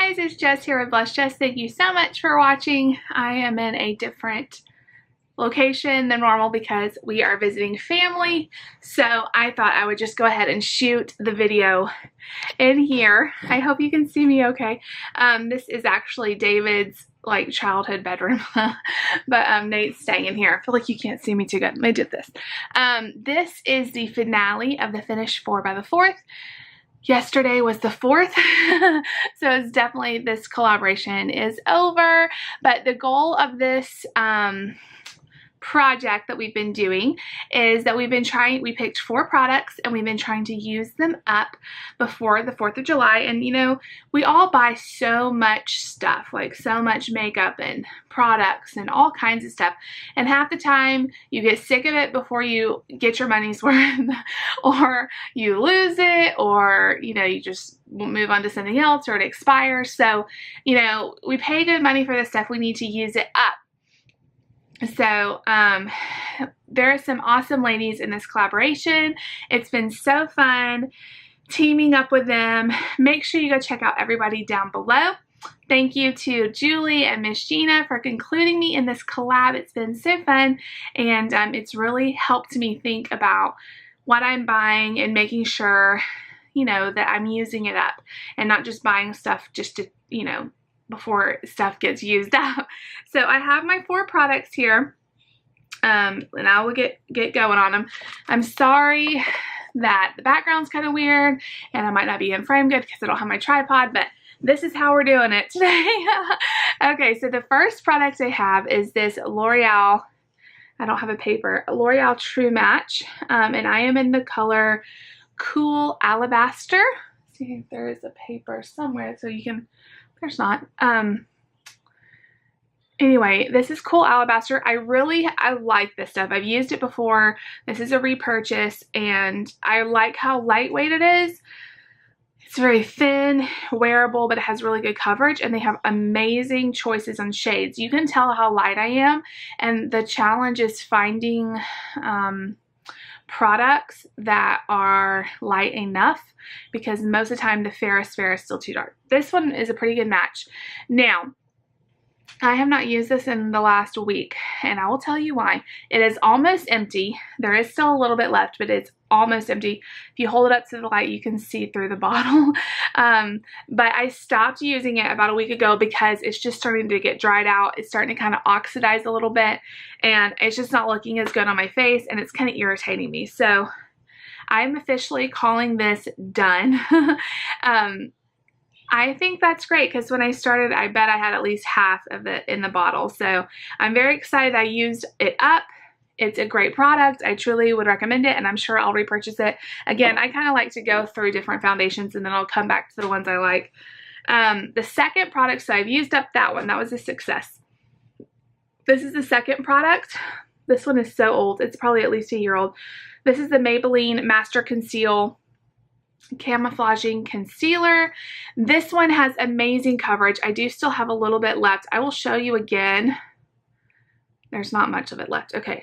guys, it's Jess here with Bless Jess. Thank you so much for watching. I am in a different location than normal because we are visiting family, so I thought I would just go ahead and shoot the video in here. I hope you can see me okay. This is actually David's like childhood bedroom, but Nate's staying in here. I feel like you can't see me too good. Let me do this. This is the finale of the Finish 4x4. Yesterday was the 4th, so it's definitely, this collaboration is over, but the goal of this project that we've been doing is that we picked 4 products and we've been trying to use them up before the 4th of July. And you know, we all buy so much stuff, like so much makeup and products and all kinds of stuff, and half the time you get sick of it before you get your money's worth, or you lose it, or you know, you just move on to something else, or it expires. So you know, we pay good money for this stuff, we need to use it up. So there are some awesome ladies in this collaboration. It's been so fun teaming up with them. Make sure you go check out everybody down below. Thank you to Julie and Miss Gina for including me in this collab. It's been so fun, and it's really helped me think about what I'm buying and making sure, you know, that I'm using it up and not just buying stuff just to, you know, before stuff gets used up. So I have my 4 products here, and I will get going on them. I'm sorry that the background's kind of weird and I might not be in frame good because I don't have my tripod, but this is how we're doing it today. Okay, so the first product I have is this L'Oreal, I don't have a paper, L'Oreal True Match, and I am in the color Cool Alabaster. Let's see if there is a paper somewhere so you can, there's not. Anyway, this is Cool Alabaster. I like this stuff. I've used it before. This is a repurchase, and I like how lightweight it is. It's very thin, wearable, but it has really good coverage, and they have amazing choices on shades. You can tell how light I am, and the challenge is finding products that are light enough, because most of the time the fairest fair is still too dark. This one is a pretty good match. Now, I have not used this in the last week, and I will tell you why. It is almost empty. There is still a little bit left, but it's almost empty. If you hold it up to the light, you can see through the bottle. But I stopped using it about a week ago because it's just starting to get dried out. It's starting to kind of oxidize a little bit, and it's just not looking as good on my face, and it's kind of irritating me. So I'm officially calling this done. I think that's great because when I started, I bet I had at least half of it in the bottle. So I'm very excited I used it up. It's a great product. I truly would recommend it, and I'm sure I'll repurchase it. Again, I kind of like to go through different foundations, and then I'll come back to the ones I like. The second product, so I've used up that one. That was a success. This is the second product. This one is so old. It's probably at least a year old. This is the Maybelline Master Conceal Camouflaging Concealer. This one has amazing coverage. I do still have a little bit left. I will show you again. There's not much of it left. Okay.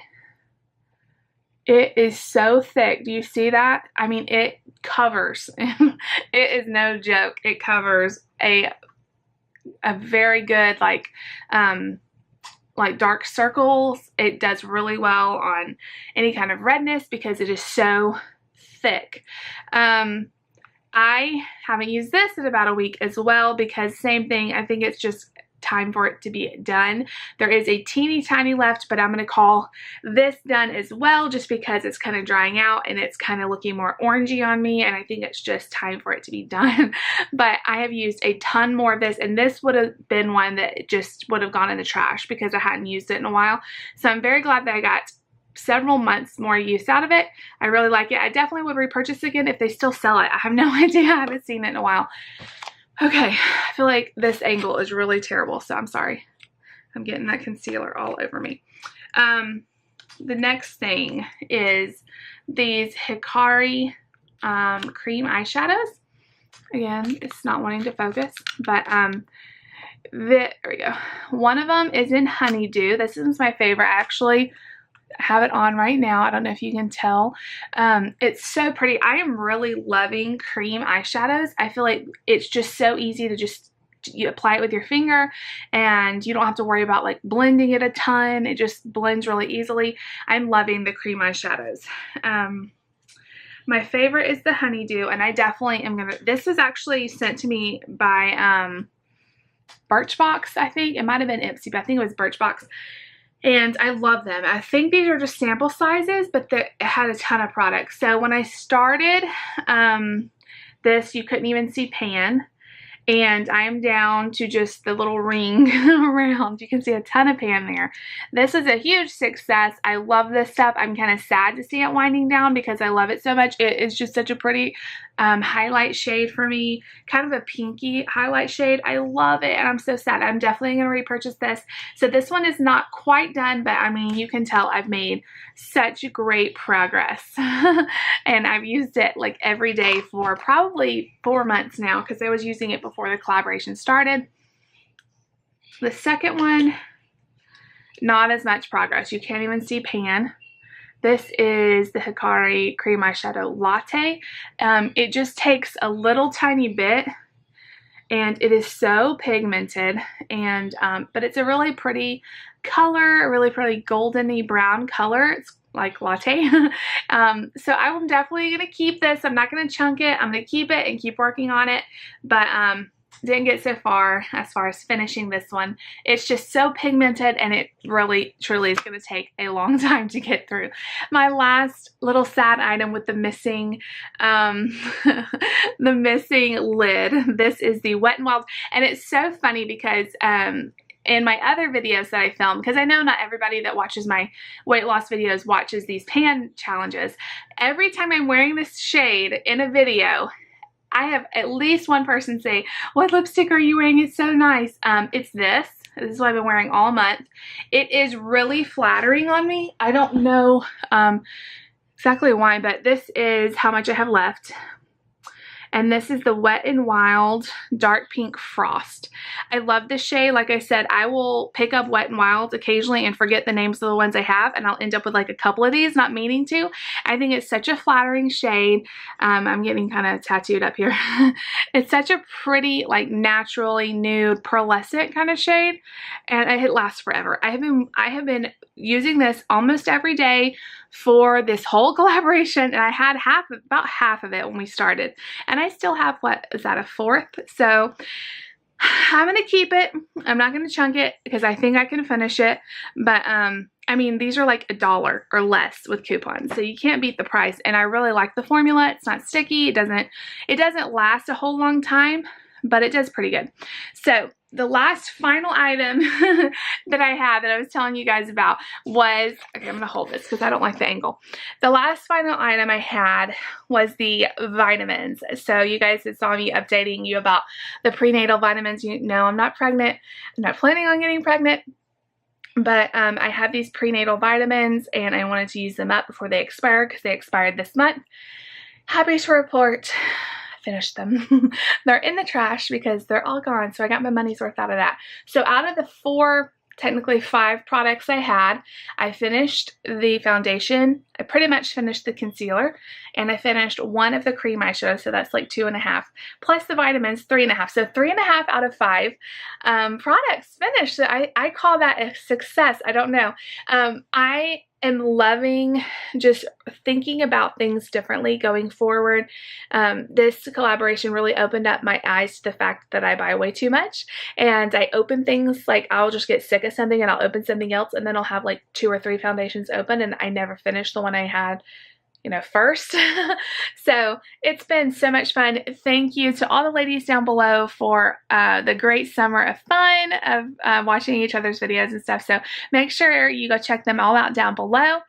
It is so thick. Do you see that? I mean, it covers. It is no joke. It covers a very good, like dark circles. It does really well on any kind of redness because it is so thick. I haven't used this in about a week as well because same thing, I think it's just time for it to be done. There is a teeny tiny left, but I'm going to call this done as well just because it's kind of drying out and it's kind of looking more orangey on me, and I think it's just time for it to be done. But I have used a ton more of this, and this would have been one that just would have gone in the trash because I hadn't used it in a while. So I'm very glad that I got several months more use out of it. I really like it. I definitely would repurchase again if they still sell it. I have no idea. I haven't seen it in a while. Okay, I feel like this angle is really terrible, so I'm sorry. I'm getting that concealer all over me. The next thing is these Hikari cream eyeshadows. Again, it's not wanting to focus, but there we go. One of them is in Honeydew. This is my favorite, actually. I have it on right now. I don't know if you can tell. It's so pretty. I am really loving cream eyeshadows. I feel like it's just so easy to just you apply it with your finger and you don't have to worry about like blending it a ton. It just blends really easily. I'm loving the cream eyeshadows. My favorite is the Honeydew, and I definitely am gonna, this was actually sent to me by Birchbox, I think. It might have been Ipsy, but I think it was Birchbox. And I love them. I think these are just sample sizes, but it had a ton of products. So when I started this, you couldn't even see pan. And I am down to just the little ring around. You can see a ton of pan there. This is a huge success. I love this stuff. I'm kind of sad to see it winding down because I love it so much. It is just such a pretty highlight shade for me. Kind of a pinky highlight shade. I love it and I'm so sad. I'm definitely going to repurchase this. So this one is not quite done, but I mean, you can tell I've made such great progress. And I've used it like every day for probably 4 months now because I was using it before the collaboration started. The second one, not as much progress. You can't even see pan. This is the Hikari Cream Eyeshadow Latte. It just takes a little tiny bit and it is so pigmented, and but it's a really pretty color, a really pretty goldeny brown color. It's like latte. So I'm definitely going to keep this. I'm not going to chunk it. I'm going to keep it and keep working on it. But didn't get so far as finishing this one. It's just so pigmented and it really truly is going to take a long time to get through. My last little sad item with the missing the missing lid. This is the Wet n Wild, and it's so funny because in my other videos that I film, because I know not everybody that watches my weight loss videos watches these pan challenges. Every time I'm wearing this shade in a video, I have at least one person say, "What lipstick are you wearing? It's so nice." It's this. This is what I've been wearing all month. It is really flattering on me. I don't know exactly why, but this is how much I have left. And this is the Wet n Wild Dark Pink Frost. I love this shade. Like I said, I will pick up Wet n Wild occasionally and forget the names of the ones I have, and I'll end up with like a couple of these, not meaning to. I think it's such a flattering shade. I'm getting kind of tattooed up here. It's such a pretty, like naturally nude, pearlescent kind of shade, and it lasts forever. I have been using this almost every day for this whole collaboration, and I had about half of it when we started, and I still have, what is that, a fourth? So I'm gonna keep it. I'm not gonna chunk it because I think I can finish it, but I mean, these are like $1 or less with coupons, so you can't beat the price. And I really like the formula. It's not sticky. It doesn't last a whole long time, but it does pretty good. So the last final item that I had that I was telling you guys about was, okay, I'm going to hold this because I don't like the angle. The last final item I had was the vitamins. So you guys had saw me updating you about the prenatal vitamins. You know, I'm not pregnant. I'm not planning on getting pregnant. But I have these prenatal vitamins and I wanted to use them up before they expire because they expired this month. Happy to report, finished them. They're in the trash because they're all gone, so I got my money's worth out of that. So out of the 4, technically 5 products I had, I finished the foundation, I pretty much finished the concealer, and I finished one of the cream eyeshadows, so that's like 2.5, plus the vitamins, 3.5. So 3.5 out of 5 products finished. So I call that a success. I don't know. I am loving just thinking about things differently going forward. This collaboration really opened up my eyes to the fact that I buy way too much, and I open things, like I'll just get sick of something and I'll open something else, and then I'll have like 2 or 3 foundations open and I never finish the one I had, you know, first. So it's been so much fun. Thank you to all the ladies down below for the great summer of fun of watching each other's videos and stuff. So make sure you go check them all out down below.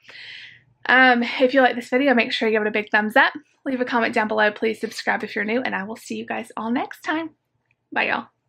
If you like this video, make sure you give it a big thumbs up. Leave a comment down below. Please subscribe if you're new, and I will see you guys all next time. Bye, y'all.